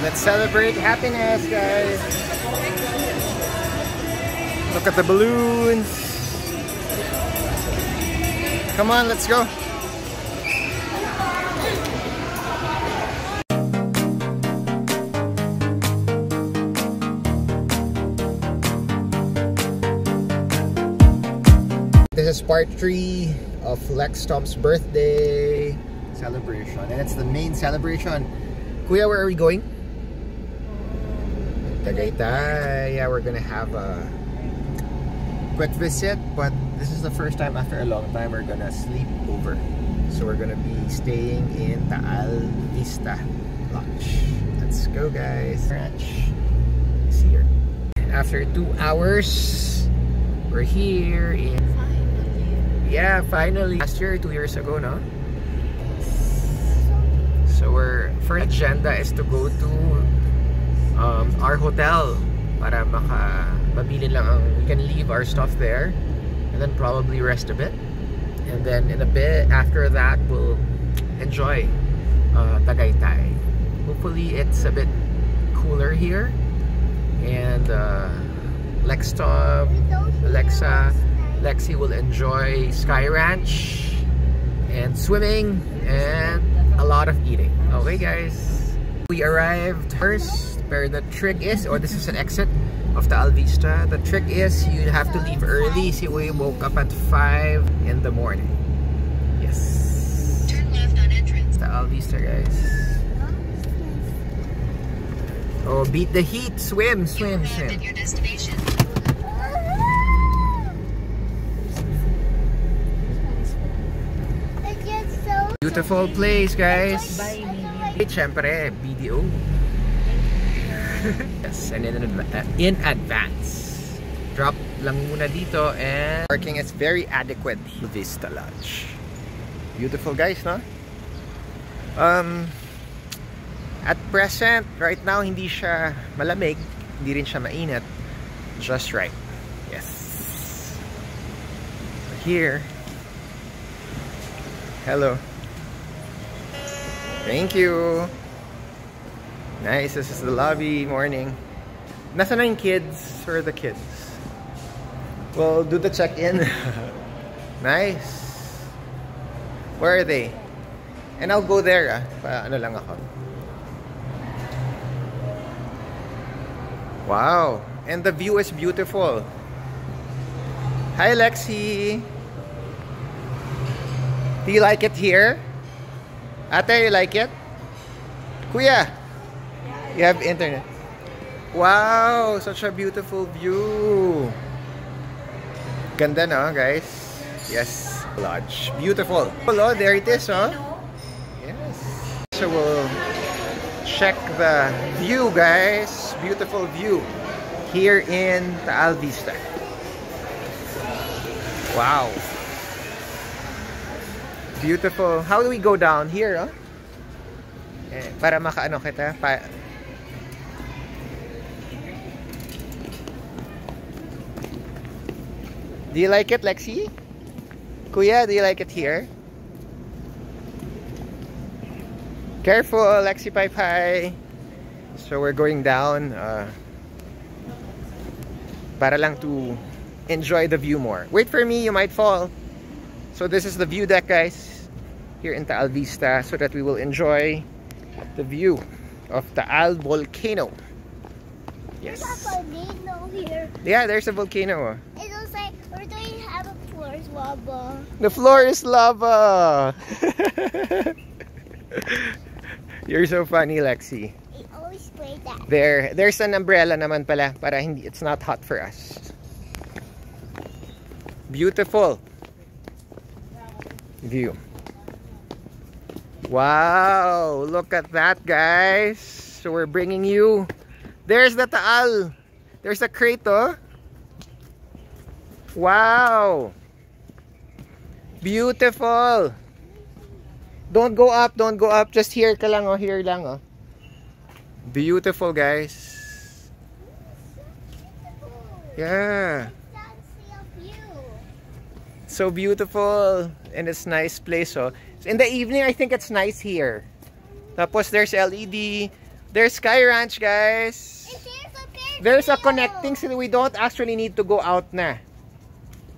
Let's celebrate happiness, guys. Look at the balloons. Come on, let's go. This is part 3 of Lex Tom's birthday celebration, and it's the main celebration. Kuya, where are we going? Tagaytay. Yeah, we're gonna have a quick visit, but this is the first time after a long time we're gonna sleep over. So we're gonna be staying in Taal Vista Lodge. Let's go, guys. Ranch. See here. After 2 hours, we're here in. Yeah, finally. Last year, 2 years ago, no? So our first agenda is to go to our hotel para mabili lang ang, we can leave our stuff there and then probably rest a bit, and then in a bit after that we'll enjoy Tagaytay. Hopefully it's a bit cooler here, and Lex Tom, Alexa, Lexi will enjoy Sky Ranch and swimming and a lot of eating. Okay, guys, we arrived first where the trick is, or this is an exit of Taal Vista. The trick is you have to leave early. See, we woke up at 5 in the morning. Yes. Turn left on entrance. Taal Vista, guys. Oh, beat the heat. Swim, swim, swim. Your destination. Beautiful place, guys. Siyempre, BDO. Yes, and in advance. Drop lang muna dito, and parking is very adequate. Vista Lodge. Beautiful, guys, no? At present, right now, hindi siya malamig, hindi rin siya mainit. Just right. Yes. Here. Hello. Thank you. Nice. This is the lobby. Morning. Nasaan na yung kids? Where are the kids? We'll do the check-in. Nice. Where are they? And I'll go there. Ano lang ako. Wow. And the view is beautiful. Hi, Lexi. Do you like it here? Ate, you like it? Kuya, you have internet. Wow, such a beautiful view. Ganda, no, guys? Yes, lodge. Beautiful. Oh, there it is, huh? Yes. So we'll check the view, guys. Beautiful view here in Taal Vista. Wow. Beautiful. How do we go down here, huh? Para makaano kita. Do you like it, Lexi? Kuya, do you like it here? Careful, Lexi Pai Pai. So we're going down para lang to enjoy the view more. Wait for me, you might fall. So this is the view deck, guys, here in Taal Vista, so that we will enjoy the view of Taal Volcano. Yes. There's a volcano here. Yeah, there's a volcano. It looks like we're going to have a floor is lava. The floor is lava. You're so funny, Lexi. I always spray that. There's an umbrella naman pala para hindi, it's not hot for us. Beautiful view. Wow, look at that, guys. So we're bringing you, there's the Taal, there's a crate, oh. Wow, beautiful. Don't go up, just here ka lang, oh, here lang, oh. Beautiful, guys. Yeah, so beautiful, and it's nice place, oh. In the evening, I think it's nice here. Tapos there's LED. There's Sky Ranch, guys. There's a connecting so we don't actually need to go out na.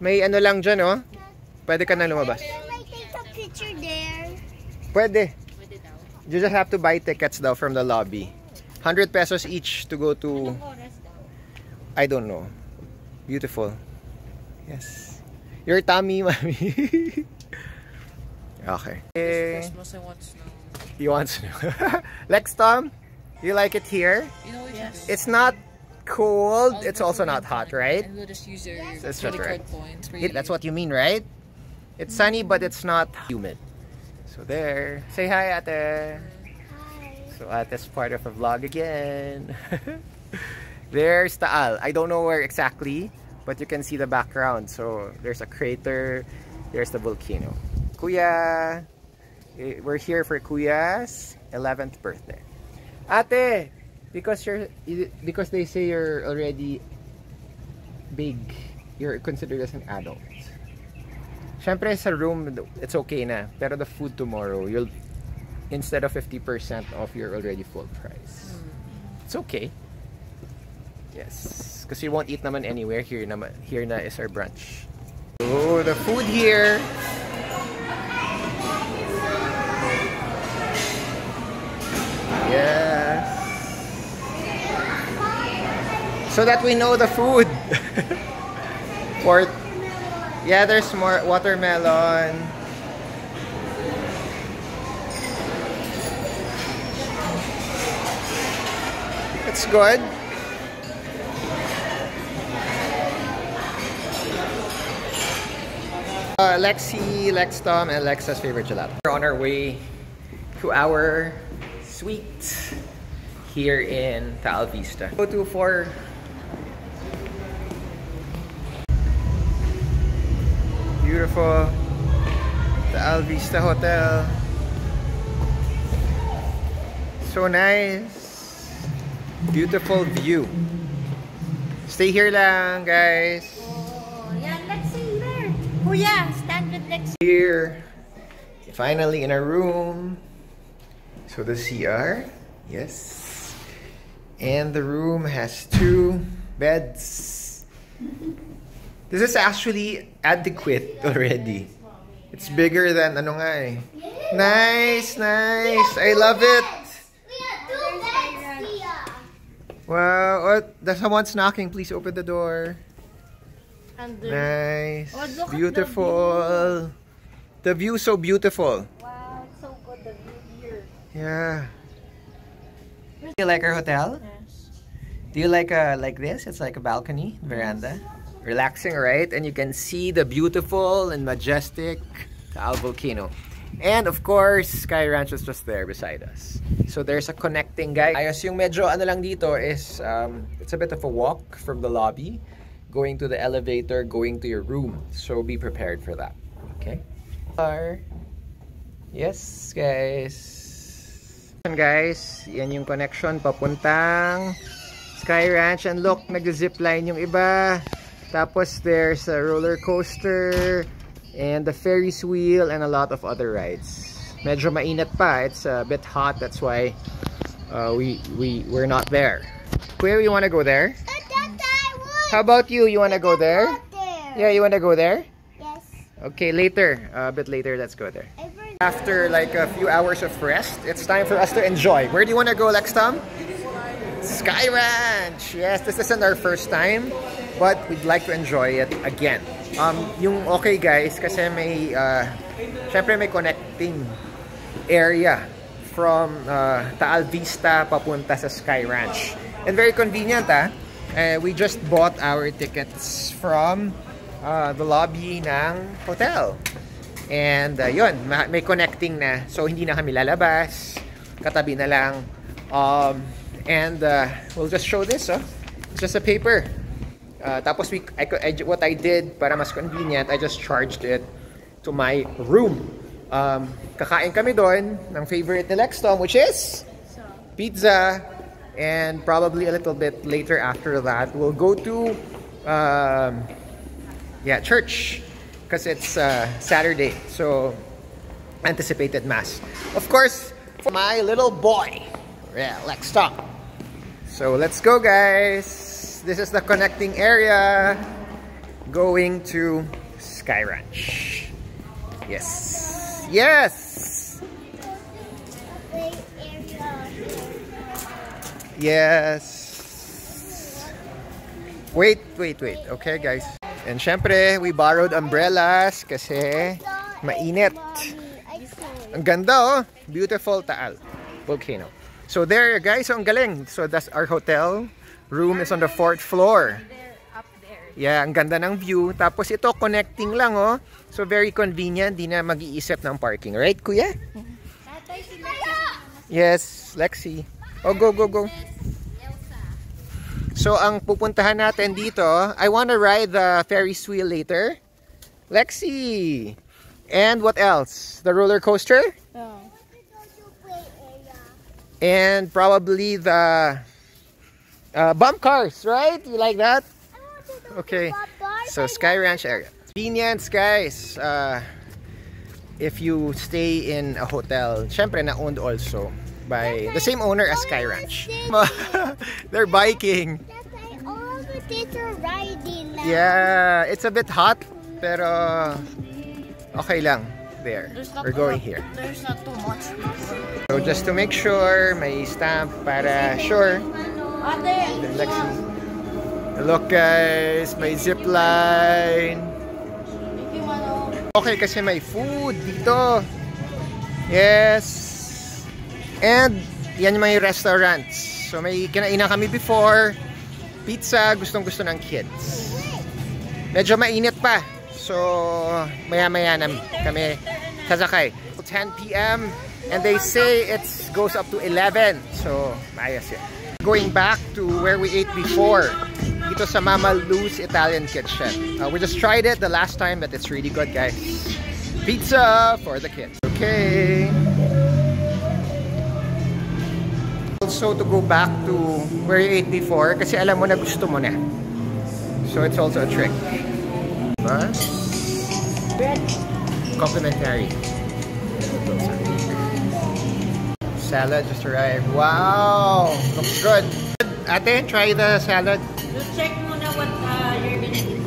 May ano lang dyan, oh. Pwede ka na lumabas. Can I take a picture there? Pwede. You just have to buy tickets daw from the lobby. 100 pesos each to go to... I don't know. Beautiful. Yes. Your tummy, mommy. Okay. Christmas, I want snow. He wants to. Lex Tom, you like it here? You know, yes. It's not cold. It's also not hot, right? And we'll just use your That's credit right. card points. That's what you mean, right? It's sunny, but it's not humid. So there. Say hi, ate. Hi. So ate's part of a vlog again. There's Taal. I don't know where exactly, but you can see the background. So there's a crater. There's the volcano. Kuya. We're here for Kuya's 11th birthday. Ate, because they say you're already big, you're considered as an adult. Syempre sa room, it's okay na. Pero the food tomorrow, you'll instead of 50% off, you're already full price. It's okay. Yes, because you won't eat naman anywhere. Here na is our brunch. Oh, the food here. Yes. So that we know the food. Yeah, there's more watermelon. It's good. Lexi, Lex Tom, and Lexa's favorite gelato. We're on our way to our suite here in Taal Vista. Go to for beautiful Taal Vista Hotel. So nice. Beautiful view. Stay here lang, guys. Oh, yeah, let's see there. Oh yeah, stand with Lexi. Here, finally in our room. So the CR, yes. And the room has 2 beds. This is actually adequate already. It's bigger than ano nga eh. Nice, nice. I love it. We have 2 beds here. Wow, what? There's someone's knocking. Please open the door. Nice. Oh, look at the Beautiful. The view so beautiful. Wow, it's so good, the view here. Yeah. Do you like our hotel? Yes. Do you like this? It's like a balcony, veranda. Relaxing, right? And you can see the beautiful and majestic Taal volcano. And of course, Sky Ranch is just there beside us. So there's a connecting guy. Ayos yung medyo ano lang dito is it's a bit of a walk from the lobby, going to the elevator, going to your room. So be prepared for that. Okay? Yes, guys. Guys, yan yung connection papuntang Sky Ranch. And look, nag-zipline yung iba. Tapos there's a roller coaster and the Ferris wheel and a lot of other rides. Medyo mainit pa. It's a bit hot. That's why we're not there. Kuya, you wanna go there? How about you? You wanna go there? Yeah, you wanna go there? Yes. Okay, later. A bit later, let's go there. After like a few hours of rest, it's time for us to enjoy. Where do you wanna go, Lex Tom? Sky Ranch! Yes, this isn't our first time, but we'd like to enjoy it again. Yung okay guys, kasi may, syempre may connecting area from Taal Vista papunta sa Sky Ranch. And very convenient, we just bought our tickets from the lobby ng hotel. And yun, may connecting na. So hindi na kami lalabas, katabi na lang. And we'll just show this, it's just a paper. Tapos what I did para mas convenient, I just charged it to my room. Kakain kami doon ng favorite ni Lex Tom, which is pizza. And probably a little bit later after that, we'll go to church, because it's Saturday, so anticipated mass. Of course, for my little boy, Yeah, let's stop. So let's go, guys. This is the connecting area going to Sky Ranch. Yes. Yes. Yes. Wait. Okay, guys. And syempre, we borrowed umbrellas kasi mainit. Ang ganda, oh. Beautiful Taal volcano. So there, guys, ang galing. So that's our hotel. Room is on the 4th floor. Yeah, ang ganda ng view. Tapos ito, connecting lang, oh. So very convenient. Di na mag-iisip ng parking. Right, kuya? Yes, Lexi. Oh, go. So, ang pupuntahan natin dito, I wanna ride the Ferris wheel later. Lexi! And what else? The roller coaster? Oh. And probably the bump cars, right? You like that? Okay. So, Sky Ranch area. Convenience, guys. If you stay in a hotel, syempre na-owned also by the same owner as Sky Ranch. They're biking. All of the kids are riding now. Yeah, it's a bit hot, pero okay lang. There, we're going here. There's not too much people. So just to make sure, may stamp para sure. Then Lexi. Look, guys, may zip line. Okay, kasi may food dito. Yes. And yan yung mga restaurants. So may kinainan kami before. Pizza, gustong-gusto ng kids. Medyo mainit pa. So maya-maya na kami sasakay. 10 p.m. and they say it goes up to 11. So maayos yan. Going back to where we ate before. Dito sa Mama Lou's Italian Kitchen. We just tried it the last time, but it's really good, guys. Pizza for the kids. Okay. Also to go back to where you ate before kasi alam mo na gusto mo na. So it's also a trick. Diba? Complimentary. Salad just arrived. Wow! Looks good. Ate, try the salad. Just check muna what you're gonna eat.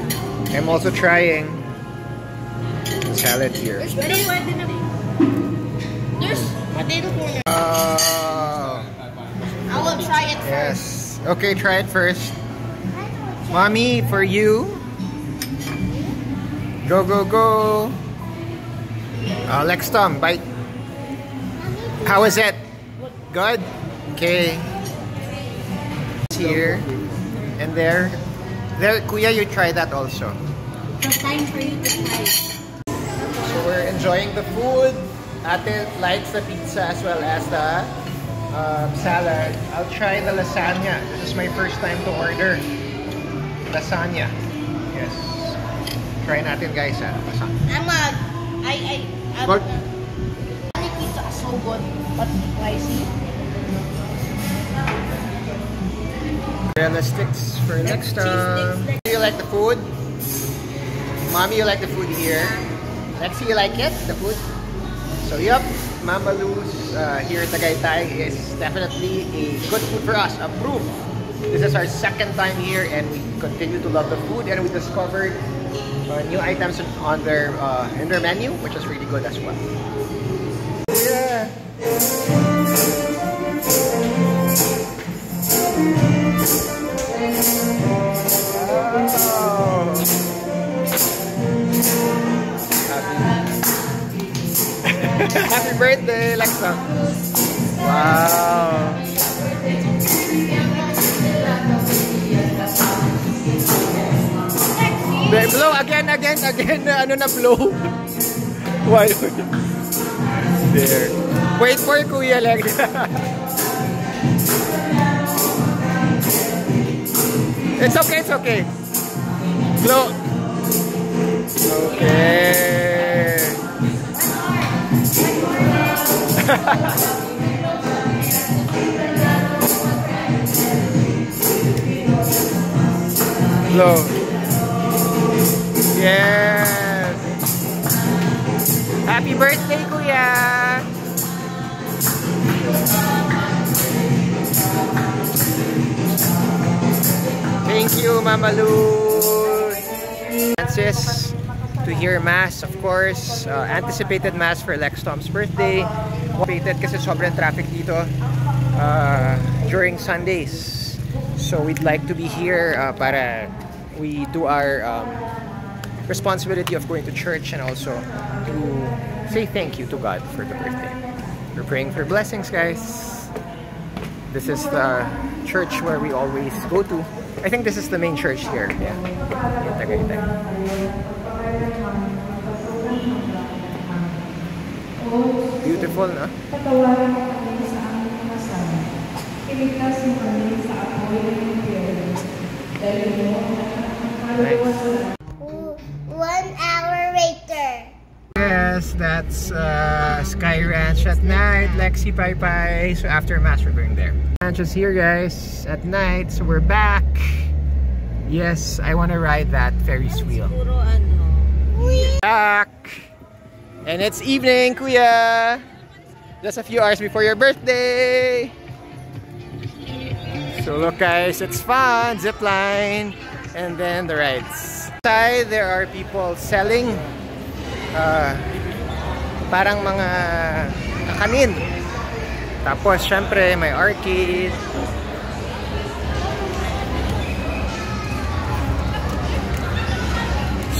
I'm also trying the salad here. There's potato corner. I will try it Yes. first. Okay, try it first. Mommy, for you. Go, go, go. Lex Tom, bite. How is it? Good? Okay. Here. And there. There, Kuya, you try that also. It's time for you to try. So we're enjoying the food. Ate likes the pizza as well as the salad. I'll try the lasagna. This is my first time to order lasagna. Yes. Try natin, guys. Lasagna. Good? Pizza is so good, but pricey. Realistics for next time. Do you like the food? Mommy, you like the food here? Lexi, you like it? The food? So, yep. Mama Lou's here at Tagaytay is definitely a good food for us. Approved. This is our second time here and we continue to love the food and we discovered new items on their in their menu, which is really good as well. Yeah. Happy birthday, Lexa. Wow. Blow again. Ano na blow? Why? There. Wait for Kuya Lex. It's okay. Blow. Okay. Blow. Yes. Happy birthday, Kuya. you, Mama Lou. Francis, to hear Mass, of course. Anticipated Mass for Lex Tom's birthday. Anticipated kasi sobrang traffic dito during Sundays. So we'd like to be here para we do our responsibility of going to church and also to say thank you to God for the birthday. We're praying for blessings, guys. This is the church where we always go to. I think this is the main church here. Yeah. Beautiful, no? Nice. 1 hour later. Yes, that's Sky Ranch at night, Lexi Pai Pai. So after Mass, we're going there. Ranch is here, guys, at night. So we're back. Yes, I want to ride that Ferris wheel. Back. And it's evening, Kuya. Just a few hours before your birthday. So look, guys, it's fun. Zipline. And then the rides. Inside, there are people selling parang mga kakanin. Tapos, syempre, may arcade.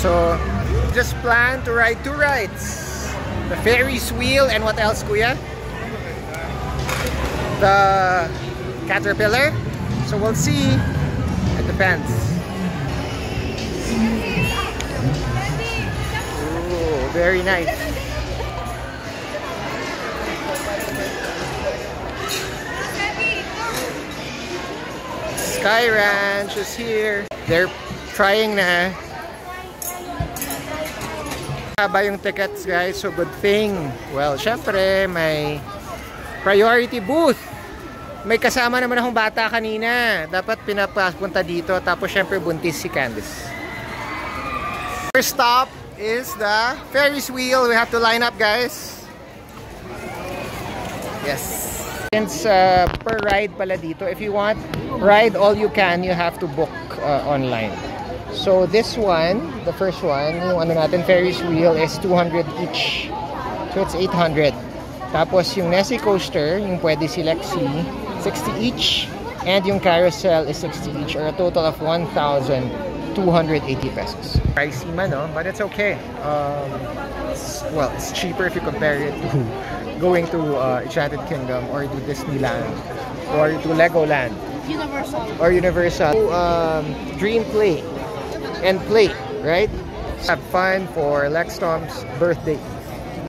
So, just plan to ride 2 rides. The Ferris wheel and what else, Kuya? The Caterpillar. So, we'll see. It depends. Ooh, very nice. Sky Ranch is here. They're trying na. Haba yung tickets, guys, so good thing. Well, syempre, may priority booth. May kasama naman akong bata kanina. Dapat pinapapunta dito. Tapos, syempre, buntis si Candice. First stop is the Ferris wheel. We have to line up, guys. Yes. Since per ride pala dito, if you want ride all you can, you have to book online. So this one, the first one, yung ano natin, Ferris wheel is 200 each. So it's 800. Tapos yung Nessie coaster, yung pwede si Lexi, 60 each. And yung carousel is 60 each, or a total of 1,280 pesos. Pricey man, no? But it's okay. Well, it's cheaper if you compare it to going to Enchanted Kingdom or to Disneyland or to Legoland. Or Universal. Dream Play and Play, right? Have fun for Lex Tom's birthday.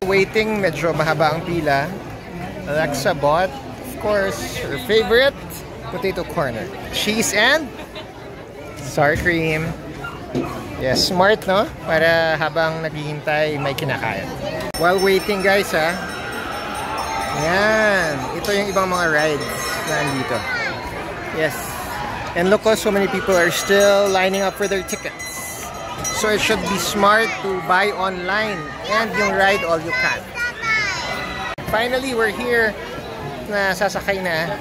Waiting, medyo mahaba ang pila. Alexa bought, of course, her favorite potato corner. Cheese and sour cream. Yes, smart, no? Para habang naghihintay, may kinakain. While waiting, guys, ha? Yan. Ito yung ibang mga rides na andito. Yes. And look, so many people are still lining up for their tickets. So it should be smart to buy online and yung ride all you can. Finally, we're here. Na sasakay na.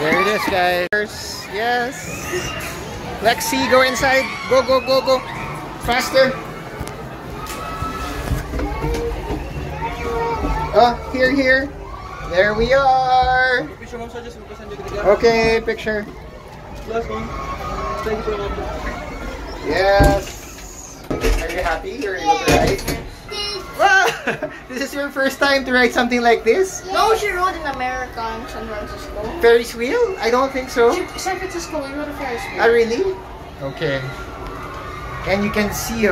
There it is, guys. Yes. Lexi, go inside. Go, go, go, go. Faster. Oh, here, here. There we are. Okay, picture. Last one. Thank you for the Yes. Are you happy? You're able to ride? Wow! This is your first time to ride something like this? No, she rode in America in San Francisco. Ferris wheel? I don't think so. San Francisco, we rode a Ferris wheel. Ah, really? Okay. And you can see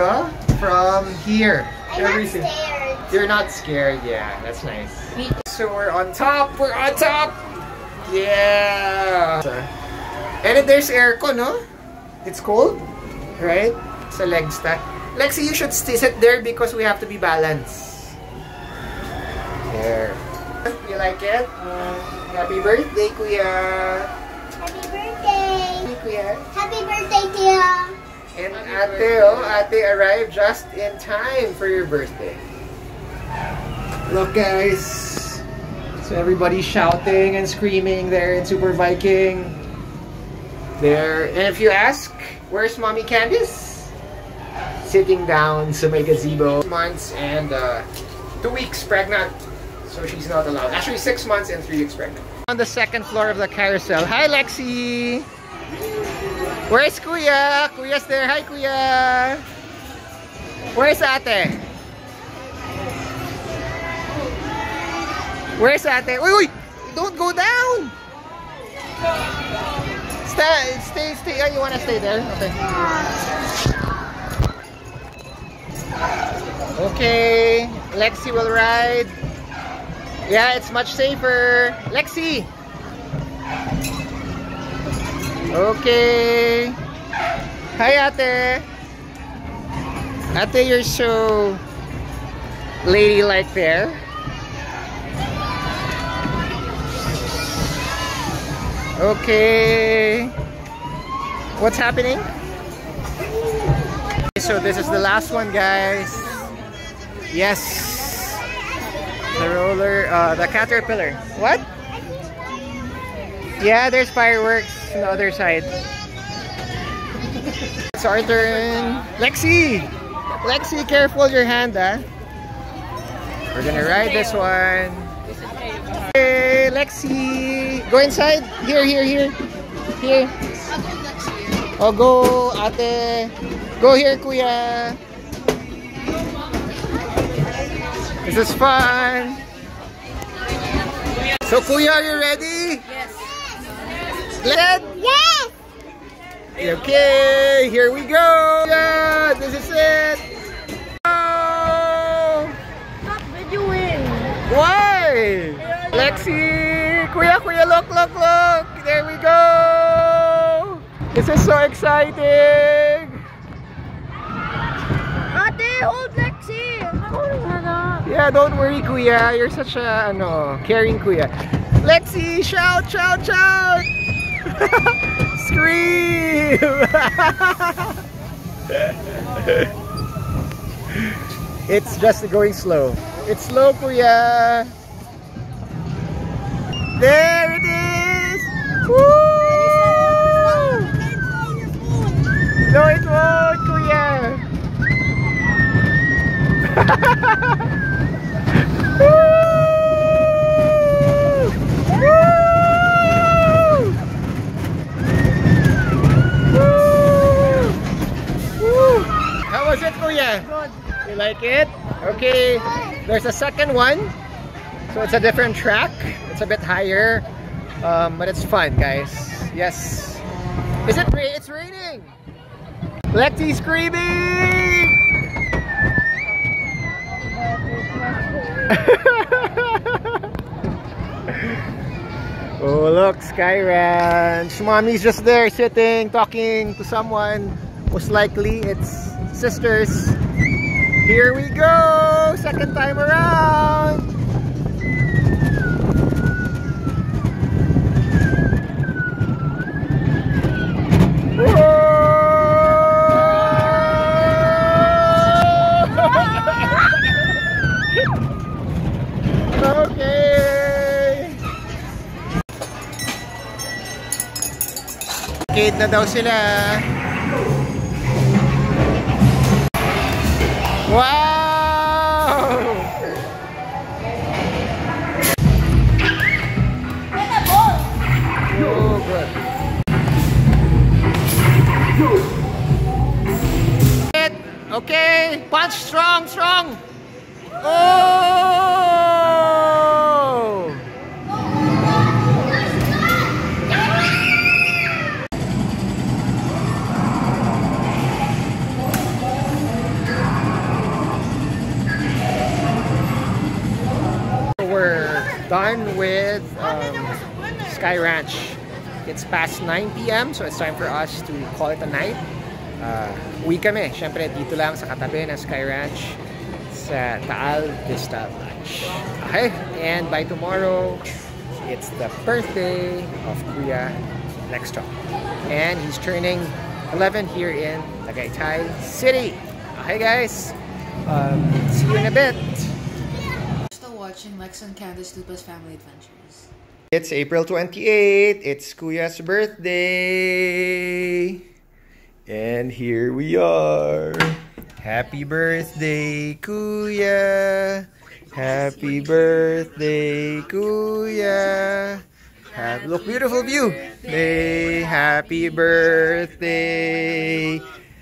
from here. I'm not scared. You're not scared, yeah. That's nice. So we're on top. We're on top. Yeah. And there's aircon, no? It's cold, right? Sa leg stack. Lexi, you should sit there because we have to be balanced. There. You like it? Happy birthday, Kuya. Happy birthday. Kuya. Happy birthday, Tia. And Ate arrived just in time for your birthday. Look, guys. So everybody's shouting and screaming there in Super Viking. There, and if you ask, where's Mommy Candice? Sitting down sa may gazebo. Months and 2 weeks pregnant. So she's not allowed. Actually 6 months and 3 weeks pregnant. On the second floor of the carousel. Hi Lexi! Where's Kuya? Kuya's there. Hi Kuya! Where's Ate? Where's Ate? Uy! Don't go down! Stay. You wanna stay there? Okay. Okay. Lexi will ride. Yeah, it's much safer. Lexi! Okay. Hi, Ate. Ate, you're so ladylike there. Okay. What's happening? So this is the last one, guys. Yes. The roller, the caterpillar. What? Yeah, there's fireworks on the other side. It's our turn. Lexi! Lexi, careful your hand, ah. We're gonna ride this one. Hey, Lexi! Go inside. Here. Oh, go, Ate. Go here, Kuya. This is fun. So, Kuya, are you ready? Yes. Glad? Yes! Okay, here we go. Yeah, this is it. Oh! Stop videoing. Why? Lexi! Kuya, look. There we go. This is so exciting. Ate, hold Lexi. Yeah, don't worry, Kuya. You're such a caring Kuya. Lexi, shout! Scream! It's just going slow. It's slow, Kuya. There it is! Woo! No, it won't, Kuya. How was it, Kuya? Good. You like it? Okay. There's a second one. So it's a different track. It's a bit higher. But it's fun, guys. Yes. It's raining. Lexi screaming! Oh, look, Sky Ranch. Mommy's just there sitting, talking to someone. Most likely, it's sisters. Here we go! Second time around! Okay! Kate na daw sila. Wow! Oh, good. Okay, punch strong. Oh! We're done with Sky Ranch. It's past 9 p.m. so it's time for us to call it a night. Uwi kami, syempre dito lang sa katabi ng Sky Ranch sa Taal Vista Ranch. Okay, and by tomorrow, it's the birthday of Kuya next stop. And he's turning 11 here in Tagaytay City. Okay guys, see you in a bit. watching Lex and Candace Lupa's Family Adventures. It's April 28th. It's Kuya's birthday. And here we are. Happy birthday, Kuya. Happy birthday, Kuya. Look, beautiful view. Happy birthday.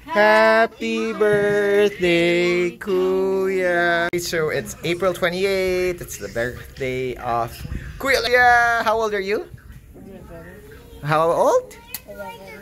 Happy birthday, Kuya. So it's April 28th. It's the birthday of Kuya. How old are you? How old?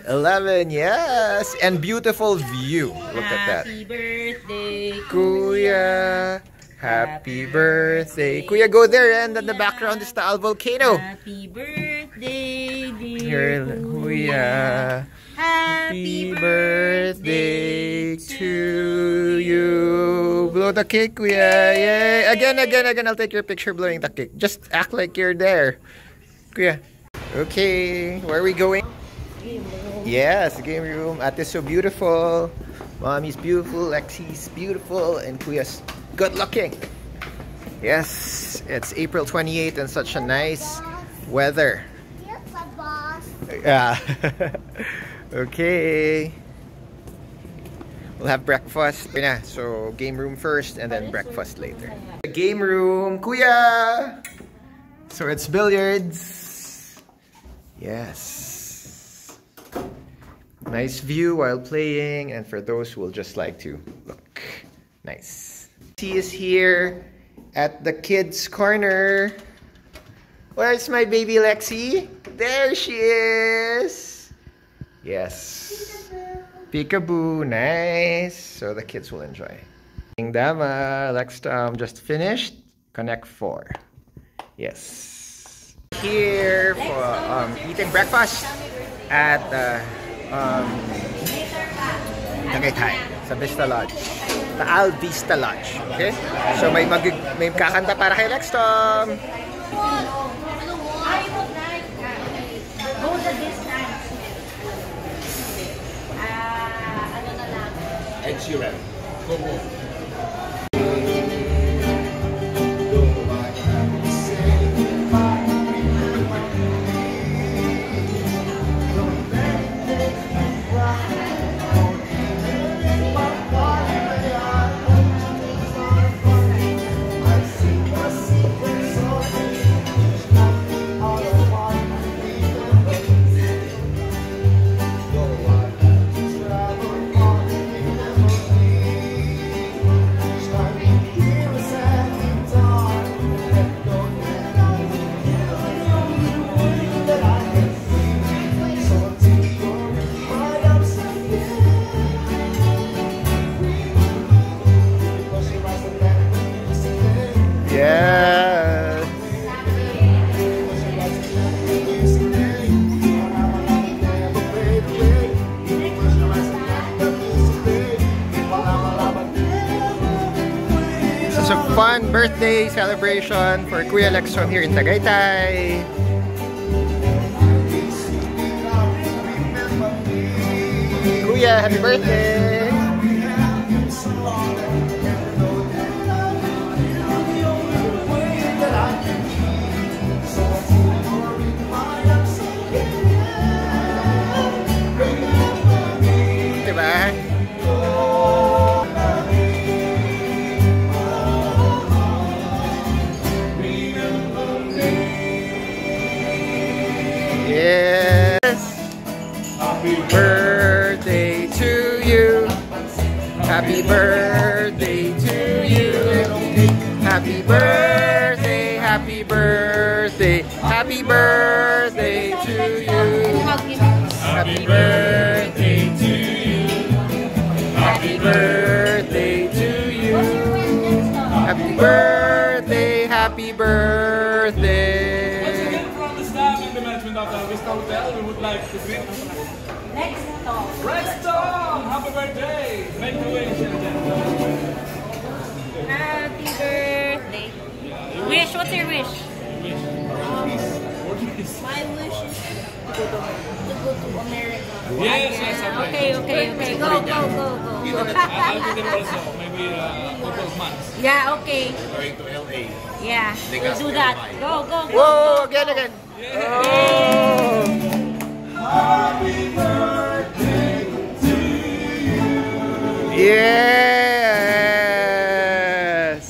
11, yes. And beautiful view. Look at that. Happy birthday, Kuya. Happy birthday. Kuya, go there, and in the background is the Taal volcano. Happy birthday, Here, dear Kuya. Happy birthday to you. Blow the cake, Kuya. Yay. Again. I'll take your picture blowing the cake. Just act like you're there. Kuya. Okay, where are we going? Yes, game room. Ate's so beautiful. Mommy's beautiful. Lexi's beautiful. And Kuya's good looking. Yes, it's April 28th and such a nice weather. Yes, boss. Yeah. Okay. We'll have breakfast. So game room first and then breakfast later. Game room, Kuya. So it's billiards. Yes. Nice view while playing, and for those who will just like to look. Nice. She is here at the kids' corner. Where's my baby Lexi? There she is. Yes. Peekaboo, nice. So the kids will enjoy. Dama, Lex just finished. Connect 4. Yes. Here for eating breakfast at Tagaytay sa Vista Lodge. Taal Vista Lodge. Okay? So may kakanta para kay Lex Tom. Go the distance. Ano na lang? Ed Sheeran. Go mo. It's a fun birthday celebration for Kuya Lex from here in Tagaytay. Kuya, happy birthday! Diba? Yes. Happy birthday to you. Happy birthday to you. Happy birthday, happy birthday, happy birthday to you. Happy birthday to you. Happy birthday to you. Happy birthday, happy birthday. From the staff and the management of the Vista Hotel, we would like to greet Rex Tom! Happy birthday! Make the wish and then Happy birthday. Wish, what's your wish? My wish is to go to America. yes, Okay. Go. I'll be there also. My maybe a couple of months. Yeah, okay. Going to LA. Yeah, we'll do that. Go, go, go. Whoa, again. Oh. Happy birthday to you. Yes.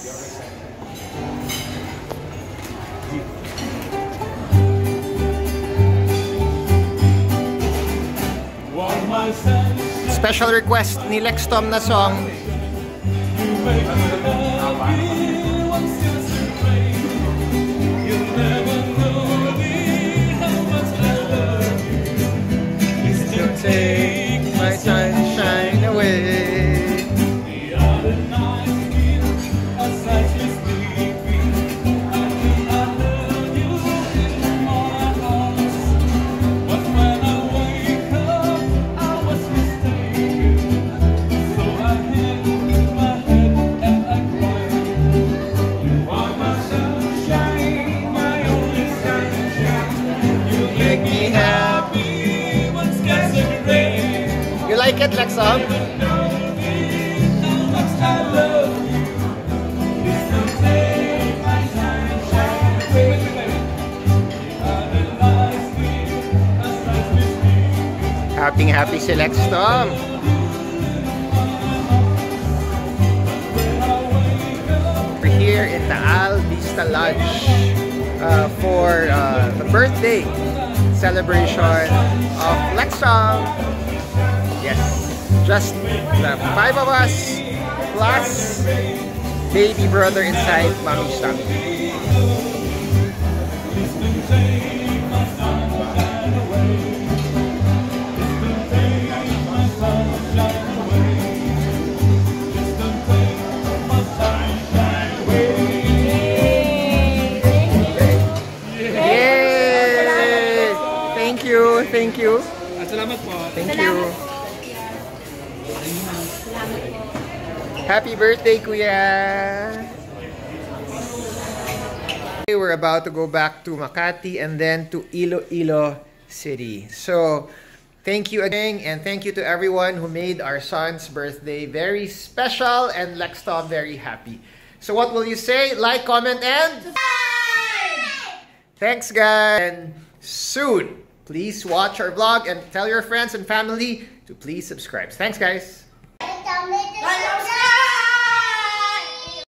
One my sunshine, Special request ni Lex Tom na song. you make me happy once you rain. You'll never know how much I love you. Please don't take My sunshine away. the other night. As I was sleeping, I knew I heard you in my arms. But when I wake up, I was mistaken. So I hid my head and I cried. You are my sunshine, my only sunshine. You make me happy when skies are gray. You like it, Lex Tom? How much I love you. Please don't take my sunshine away. Analyze me as life is me. Happy si Lex Tom. We're here in the Al Vista Lodge for the birthday celebration of Lex Tom. Yes, just the 5 of us plus baby brother inside Mommy's tummy. Yay! Thank you. Salamat po. Thank you. Happy birthday, Kuya! We're about to go back to Makati and then to Iloilo City. So, thank you again, and thank you to everyone who made our son's birthday very special and Lex Tom very happy. So what will you say? Like, comment, and... Thanks, guys! And soon, please watch our vlog and tell your friends and family to please subscribe. Thanks, guys!